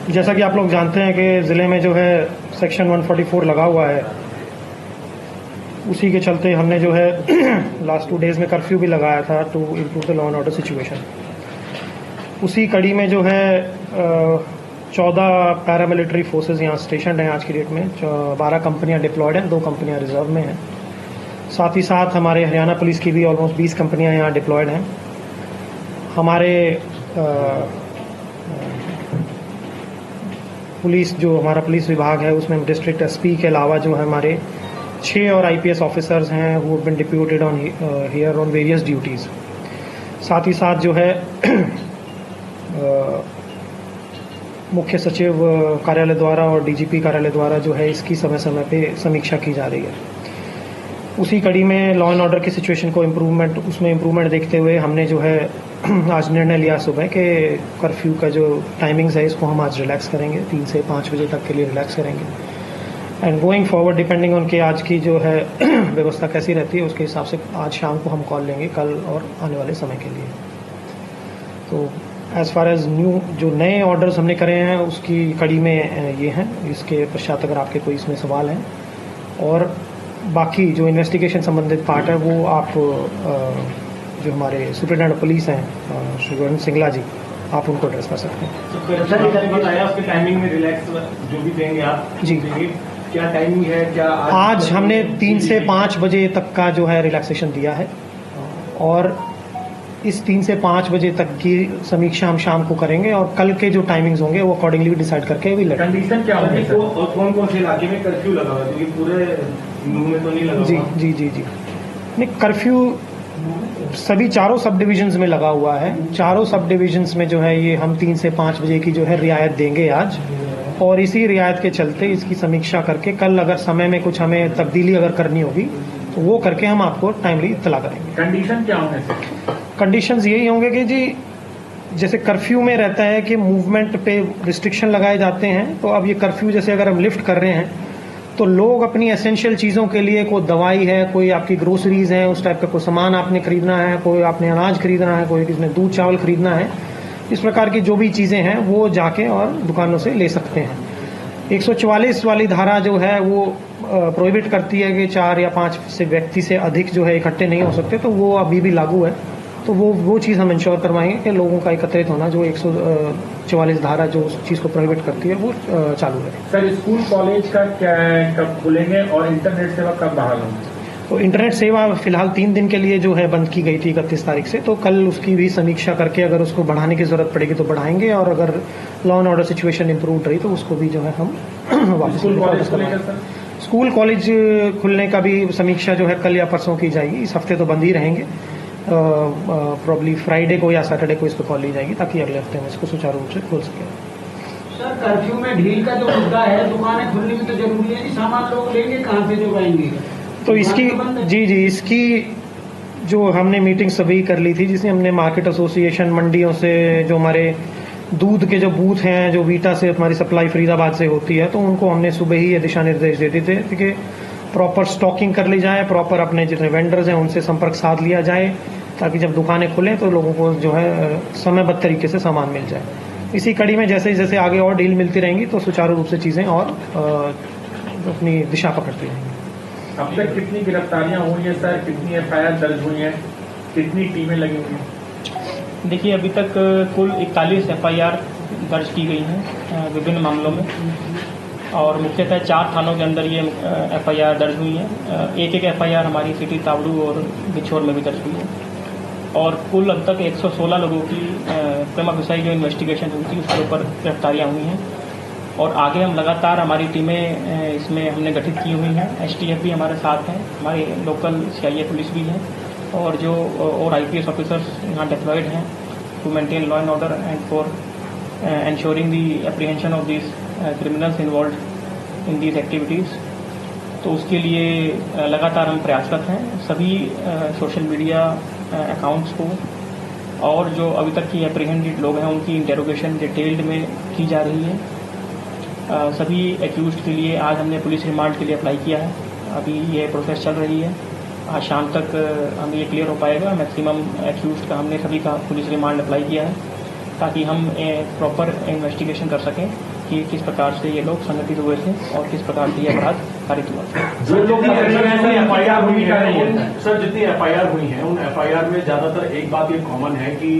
जैसा कि आप लोग जानते हैं कि ज़िले में जो है सेक्शन 144 लगा हुआ है, उसी के चलते हमने जो है लास्ट 2 डेज़ में कर्फ्यू भी लगाया था to improve the law and order situation. उसी कड़ी में जो है 14 पैरामिलिट्री फोर्सेस यहाँ स्टेशन हैं आज की डेट में। 12 कंपनियाँ डिप्लॉयड हैं, 2 कंपनियाँ रिजर्व में हैं। साथ ही साथ हमारे हरियाणा पुलिस की भी ऑलमोस्ट 20 कंपनियाँ यहाँ डिप्लॉयड हैं। हमारे पुलिस जो हमारा पुलिस विभाग है उसमें डिस्ट्रिक्ट एसपी के अलावा जो है हमारे 6 और आईपीएस ऑफिसर्स हैं who have been deputed on here on various duties. साथ ही साथ जो है मुख्य सचिव कार्यालय द्वारा और डीजीपी कार्यालय द्वारा जो है इसकी समय समय पे समीक्षा की जा रही है। उसी कड़ी में लॉ एंड ऑर्डर की सिचुएशन को इम्प्रूवमेंट देखते हुए हमने जो है आज निर्णय लिया सुबह कि कर्फ्यू का जो टाइमिंग्स है इसको हम आज रिलैक्स करेंगे, 3 से 5 बजे तक के लिए रिलैक्स करेंगे। And going forward depending on के आज की जो है व्यवस्था कैसी रहती है उसके हिसाब से आज शाम को हम कॉल लेंगे कल और आने वाले समय के लिए। तो एज़ फार एज न्यू जो नए ऑर्डर्स हमने करे हैं उसकी कड़ी में ये हैं। इसके पश्चात अगर आपके कोई इसमें सवाल हैं और बाकी जो इन्वेस्टिगेशन संबंधित पार्ट है वो आप जो हमारे सुपरिटेंडेंट पुलिस हैं श्री वरुण सिंगला जी, आप उनको एड्रेस कर सकते हैं। सर बताया उसके टाइमिंग में रिलैक्स जो भी देंगे आप जी, क्या टाइमिंग है? क्या आज हमने 3 से 5 बजे तक का जो है रिलैक्सेशन दिया है और इस 3 से 5 बजे तक की समीक्षा हम शाम को करेंगे और कल के जो टाइमिंग्स होंगे वो अकॉर्डिंगली डिसाइड करके भी लगेंगे। कंडीशन क्या होगी और कौन कौन से इलाके में कर्फ्यू लगा हुआ है? क्योंकि पूरे नूह में तो नहीं लगा जी जी जी जी नहीं, कर्फ्यू सभी चारों सब डिविजन्स में लगा हुआ है। चारों सब डिविजन्स में जो है ये हम 3 से 5 बजे की जो है रियायत देंगे आज, और इसी रियायत के चलते इसकी समीक्षा करके कल अगर समय में कुछ हमें तब्दीली अगर करनी होगी तो वो करके हम आपको टाइमली इत्तला करेंगे। कंडीशन क्या होंगे? कंडीशंस यही होंगे कि जी जैसे कर्फ्यू में रहता है कि मूवमेंट पे रिस्ट्रिक्शन लगाए जाते हैं, तो अब ये कर्फ्यू जैसे अगर हम लिफ्ट कर रहे हैं तो लोग अपनी एसेंशियल चीज़ों के लिए, कोई दवाई है, कोई आपकी ग्रोसरीज है, उस टाइप का कोई सामान आपने खरीदना है, कोई आपने अनाज खरीदना है, कोई किसी ने दूध चावल खरीदना है, इस प्रकार की जो भी चीज़ें हैं वो जाके और दुकानों से ले सकते हैं। 144 वाली धारा जो है वो प्रोहिबिट करती है कि 4 या 5 से व्यक्ति से अधिक जो है इकट्ठे नहीं हो सकते, तो वो अभी भी लागू है। तो वो चीज़ हम इंश्योर करवाएंगे कि लोगों का एकत्रित होना, जो 144 धारा जो उस चीज़ को प्रोहिबिट करती है वो चालू है। सर स्कूल कॉलेज का क्या कब खुलेंगे और इंटरनेट सेवा कब बहाल होगी? तो इंटरनेट सेवा फिलहाल 3 दिन के लिए जो है बंद की गई थी 31 तारीख से, तो कल उसकी भी समीक्षा करके अगर उसको बढ़ाने की ज़रूरत पड़ेगी तो बढ़ाएंगे, और अगर law and order situation improve रही तो उसको भी जो है हम वापस करेंगे। स्कूल कॉलेज खुलने का भी समीक्षा जो है कल या परसों की जाएगी। इस हफ्ते तो बंद ही रहेंगे, प्रॉब्ली फ्राइडे को या सैटरडे को इस पर कॉल ली जाएगी ताकि अगले हफ्ते में इसको सुचारू रूप से खोल सके। सर कर्फ्यू में ढील का जो मुद्दा है, दुकानें खुलनी भी तो जरूरी है, सामान लोग लेंगे कहाँ से, जो पाएंगे? तो इसकी जो हमने मीटिंग सभी कर ली थी, जिसमें हमने मार्केट एसोसिएशन, मंडियों से, जो हमारे दूध के जो बूथ हैं, जो वीटा से हमारी सप्लाई फरीदाबाद से होती है, तो उनको हमने सुबह ही ये दिशा निर्देश दे दिए थे कि प्रॉपर स्टॉकिंग कर ली जाए, प्रॉपर अपने जितने वेंडर्स हैं उनसे संपर्क साध लिया जाए, ताकि जब दुकानें खुलें तो लोगों को जो है समयबद्ध तरीके से सामान मिल जाए। इसी कड़ी में जैसे जैसे आगे और डील मिलती रहेंगी तो सुचारू रूप से चीज़ें और अपनी दिशा पकड़ती रहेंगी। अब तक कितनी गिरफ्तारियां हुई हैं सर? कितनी एफआईआर दर्ज हुई हैं? कितनी टीमें लगी हुई हैं? देखिए, अभी तक कुल 41 एफआईआर दर्ज की गई हैं विभिन्न मामलों में, और मुख्यतः 4 थानों के अंदर ये एफआईआर दर्ज हुई है। एक एफआईआर हमारी सिटी तावड़ू और बिछोर में भी दर्ज हुई है, और कुल अब तक 116 लोगों की प्रेमा विषय जो इन्वेस्टिगेशन हुई थी उसके ऊपर गिरफ्तारियाँ हुई हैं, और आगे हम लगातार हमारी टीमें इसमें हमने गठित की हुई हैं। एसटीएफ भी हमारे साथ हैं, हमारे लोकल सीआईए पुलिस भी हैं, और जो और आईपीएस ऑफिसर्स यहाँ डिप्लॉयड हैं to maintain law and order and for ensuring the apprehension of these criminals involved in these activities। तो उसके लिए लगातार हम प्रयासरत हैं। सभी सोशल मीडिया अकाउंट्स को और जो अभी तक की एप्रीहेंडेड लोग हैं उनकी इंटेरोगेशन डिटेल्ड में की जा रही है। सभी एक्यूज्ड के लिए आज हमने पुलिस रिमांड के लिए अप्लाई किया है। अभी ये प्रोसेस चल रही है। आज शाम तक हमें ये क्लियर हो पाएगा। मैक्सिमम एक्यूज्ड का हमने सभी का पुलिस रिमांड अप्लाई किया है ताकि हम प्रॉपर इन्वेस्टिगेशन कर सकें कि किस प्रकार से ये लोग संगठित हुए थे और किस प्रकार से ये अपराध कारित हुआ था। जो लोग एफआईआर हुई है सर, जितनी एफआईआर हुई है उन एफआईआर में ज्यादातर एक बात ये कॉमन है कि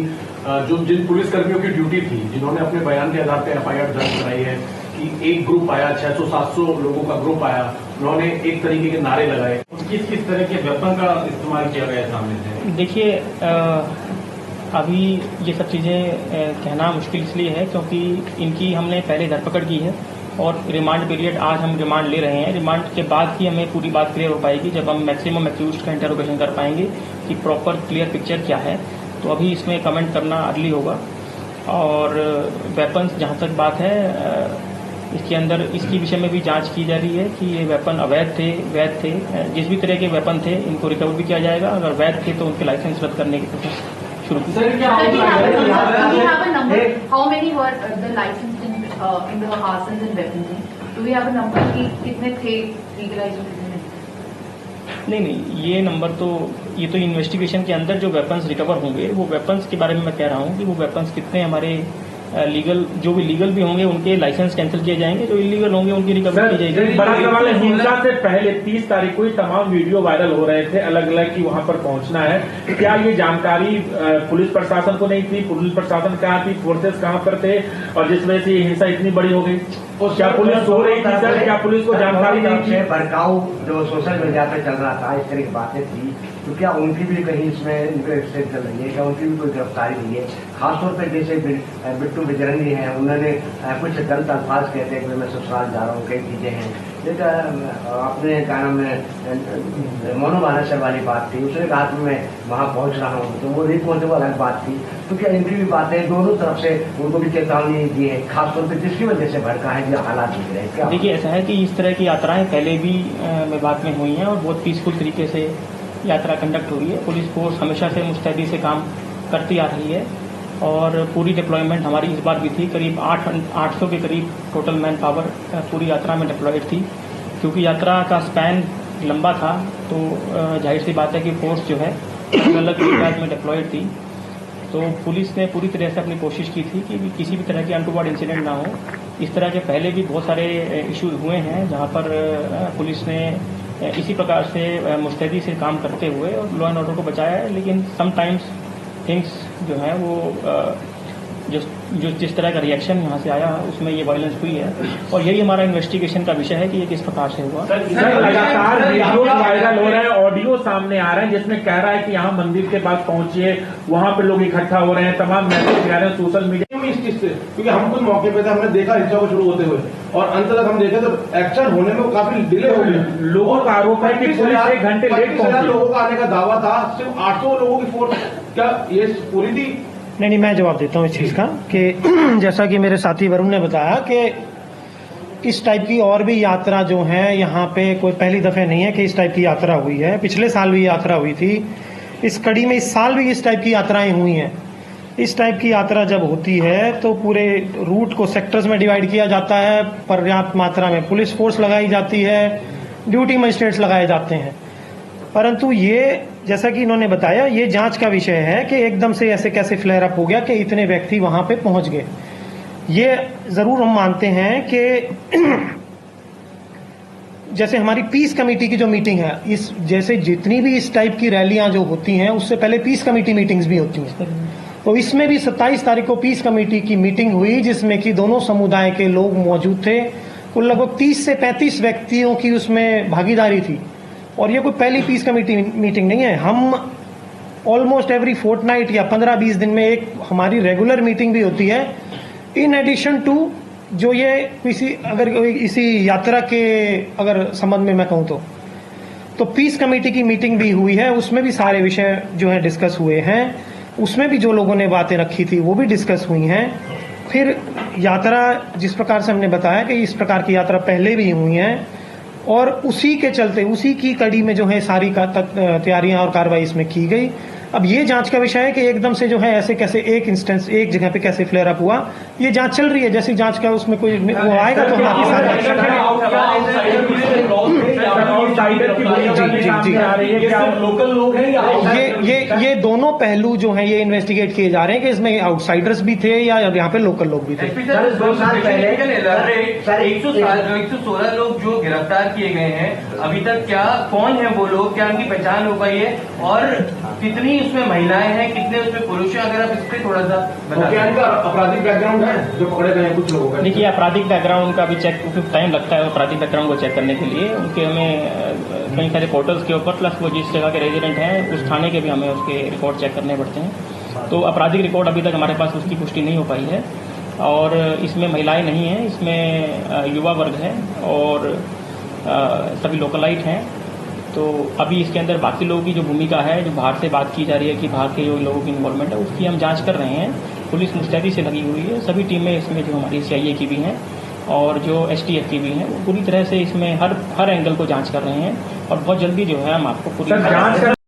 जो जिन पुलिसकर्मियों की ड्यूटी थी, जिन्होंने अपने बयान के आधार पर एफआईआर दर्ज कराई है कि एक ग्रुप आया, 600-700 लोगों का ग्रुप आया, उन्होंने एक तरीके के नारे लगाए। किस किस तरह के वेपन का इस्तेमाल किया गया सामने से? देखिए, अभी ये सब चीज़ें कहना मुश्किल इसलिए है क्योंकि इनकी हमने पहले धरपकड़ की है और रिमांड पीरियड आज हम रिमांड ले रहे हैं। रिमांड के बाद ही हमें पूरी बात क्लियर हो पाएगी जब हम मैक्सिमम एक्यूज्ड का इंटरोगेशन कर पाएंगे कि प्रॉपर क्लियर पिक्चर क्या है। तो अभी इसमें कमेंट करना अर्ली होगा। और वेपन्स जहाँ तक बात है, इसके अंदर इसकी विषय में भी जांच की जा रही है कि ये वेपन अवैध थे, वैध थे। जिस भी तरह के वेपन थे इनको रिकवर भी किया जाएगा। अगर वैध थे तो उनके लाइसेंस रद्द करने की कोशिश शुरू की। नहीं, ये नंबर तो ये तो इन्वेस्टिगेशन के अंदर जो वेपन्स रिकवर होंगे वो वेपन्स के बारे में मैं कह रहा हूँ कि वो वेपन्स कितने हमारे लीगल, जो भी लीगल भी होंगे उनके लाइसेंस कैंसिल किए जाएंगे, जो इलीगल होंगे उनकी रिकवरी की जाएगी। बड़ा सवाल है, हिंसा से पहले 30 तारीख को ये तमाम वीडियो वायरल हो रहे थे अलग अलग कि वहां पर पहुंचना है। क्या ये जानकारी पुलिस प्रशासन को नहीं थी? पुलिस प्रशासन कहाँ थी? फोर्सेस कहाँ पर थे? और जिस वजह से ये हिंसा इतनी बड़ी हो गई, क्या पुलिस सो रही थी सर? क्या पुलिस को जानकारी नहीं थी? भड़काऊ जो सोशल मीडिया पे चल रहा था, इस तरह की बातें थी, तो क्या उनकी भी कहीं इसमें इन्वेस्टिगेशन चल रही है? क्या उनकी भी कोई गिरफ्तारी हुई है? खासतौर पर जैसे बिट्टू बजरंगी हैं, उन्होंने कुछ गलत अल्फाज कहते हैं कि मैं ससुराल जा रहा हूँ, कई चीजें हैं। लेकिन अपने क्या नाम है मोनू भानेसर वाली बात थी, उसने कहा कि मैं वहाँ पहुँच रहा हूँ, तो वो नहीं पहुँचे, वो अलग बात थी। तो क्या इनकी भी बातें दोनों तरफ से उनको भी चेतावनी दी है, खासतौर पर जिसकी वजह से भड़का है जो हालात दिख रहे हैं? देखिए, ऐसा है कि इस तरह की यात्राएं पहले भी विभाग में हुई हैं और बहुत पीसफुल तरीके से यात्रा कंडक्ट हो रही है। पुलिस फोर्स हमेशा से मुस्तैदी से काम करती आ रही है और पूरी डिप्लॉयमेंट हमारी इस बार भी थी। करीब 800 के करीब टोटल मैन पावर पूरी यात्रा में डिप्लॉयड थी। क्योंकि यात्रा का स्पैन लंबा था तो जाहिर सी बात है कि फोर्स जो है अलग एरियाज में डिप्लॉयड थी। तो पुलिस ने पूरी तरह से अपनी कोशिश की थी कि किसी भी तरह के अनटूवर्ड इंसिडेंट ना हो। इस तरह के पहले भी बहुत सारे इश्यूज हुए हैं जहां पर पुलिस ने इसी प्रकार से मुस्तैदी से काम करते हुए और लॉ एंड ऑर्डर को बचाया है। लेकिन समटाइम्स थिंग्स जो है वो जो जिस तरह का रिएक्शन यहाँ से आया उसमें ये वायलेंस हुई है और यही हमारा इन्वेस्टिगेशन का विषय है कि ये किस प्रकार से हुआ। लगातार वीडियो वायरल हो रहा है, ऑडियो सामने आ रहे हैं जिसमें कह रहा है कि यहाँ मंदिर के पास पहुंचिए, वहां पे लोग इकट्ठा हो रहे हैं, तमाम मैसेज आ रहे हैं सोशल मीडिया में। इस चीज से क्योंकि हम खुद मौके पे थे, हमने देखा हिंसा को शुरू होते हुए और अंत तक हम देखे तो एक्शन होने में काफी डिले हो गया। लोगों का आरोप है कि पुलिस 1 घंटे लेट पहुंची। लोगों का आने का दावा था, सिर्फ 800 लोगों की फोर्स, क्या ये पूरी थी? नहीं, मैं जवाब देता हूँ इस चीज़ का कि जैसा कि मेरे साथी वरुण ने बताया कि इस टाइप की और भी यात्रा जो है यहाँ पे कोई पहली दफ़े नहीं है कि इस टाइप की यात्रा हुई है। पिछले साल भी यात्रा हुई थी, इस कड़ी में इस साल भी इस टाइप की यात्राएं हुई हैं। इस टाइप की यात्रा जब होती है तो पूरे रूट को सेक्टर्स में डिवाइड किया जाता है, पर्याप्त मात्रा में पुलिस फोर्स लगाई जाती है, ड्यूटी मजिस्ट्रेट्स लगाए जाते हैं। परंतु ये जैसा कि इन्होंने बताया, ये जांच का विषय है कि एकदम से ऐसे कैसे फ्लेयर अप हो गया कि इतने व्यक्ति वहां पे पहुंच गए। ये जरूर हम मानते हैं कि जैसे हमारी पीस कमेटी की जो मीटिंग है, इस जैसे जितनी भी इस टाइप की रैलियां जो होती हैं उससे पहले पीस कमेटी मीटिंग्स भी होती हैं। तो इसमें भी 27 तारीख को पीस कमेटी की मीटिंग हुई जिसमें कि दोनों समुदाय के लोग मौजूद थे। कुल लगभग 30 से 35 व्यक्तियों की उसमें भागीदारी थी और ये कोई पहली पीस कमेटी मीटिंग नहीं है। हम ऑलमोस्ट एवरी फोर्टनाइट या 15-20 दिन में एक हमारी रेगुलर मीटिंग भी होती है। इन एडिशन टू जो ये इसी यात्रा के अगर संबंध में मैं कहूँ तो पीस कमेटी की मीटिंग भी हुई है, उसमें भी सारे विषय जो है डिस्कस हुए हैं। उसमें भी जो लोगों ने बातें रखी थी वो भी डिस्कस हुई हैं। फिर यात्रा जिस प्रकार से हमने बताया कि इस प्रकार की यात्रा पहले भी हुई हैं और उसी के चलते उसी की कड़ी में जो है सारी तैयारियां और कार्रवाई इसमें की गई। अब ये जांच का विषय है कि एकदम से जो है ऐसे कैसे एक इंस्टेंस एक जगह पे कैसे फ्लेयर अप हुआ, ये जांच चल रही है। जैसी जांच का उसमें कोई वो आएगा तो हम आपके साथ आउटसाइडर की भूमिका भी सामने आ रही है, ये क्या सिर्फ लोकल लोग हैं या ये दोनों पहलू जो हैं ये इन्वेस्टिगेट किए जा रहे हैं कि इसमें आउटसाइडर्स भी थे या यहाँ पे लोकल लोग भी थे। सर 2 साल पहले 116 लोग जो गिरफ्तार किए गए हैं, अभी तक क्या कौन है वो लोग, क्या उनकी पहचान हो पाई है और कितनी उसमें महिलाएं हैं, कितने उसमें पुरुष हैं, अगर आप इस पर थोड़ा सा बता क्या इनका आपराधिक बैकग्राउंड है जो पकड़े गए हैं कुछ लोगों का? देखिए, आपराधिक बैकग्राउंड का भी चेक टाइम लगता है, आपराधिक बैकग्राउंड को चेक करने के लिए उनके हमें कई सारे पोर्टल्स के ऊपर प्लस वो जिस जगह के रेजिडेंट हैं उस थाने के भी हमें उसके रिकॉर्ड चेक करने पड़ते हैं। तो आपराधिक रिकॉर्ड अभी तक हमारे पास उसकी पुष्टि नहीं हो पाई है और इसमें महिलाएं नहीं हैं, इसमें युवा वर्ग है और सभी लोकलाइट हैं। तो अभी इसके अंदर बाकी लोगों की जो भूमिका है, जो बाहर से बात की जा रही है कि बाहर के जो लोगों की इन्वॉल्वमेंट है उसकी हम जांच कर रहे हैं। पुलिस मुस्तैदी से लगी हुई है, सभी टीमें इसमें जो हमारी CIA की भी हैं और जो STF की भी हैं वो पूरी तरह से इसमें हर एंगल को जांच कर रहे हैं और बहुत जल्दी जो है हम आपको पूरी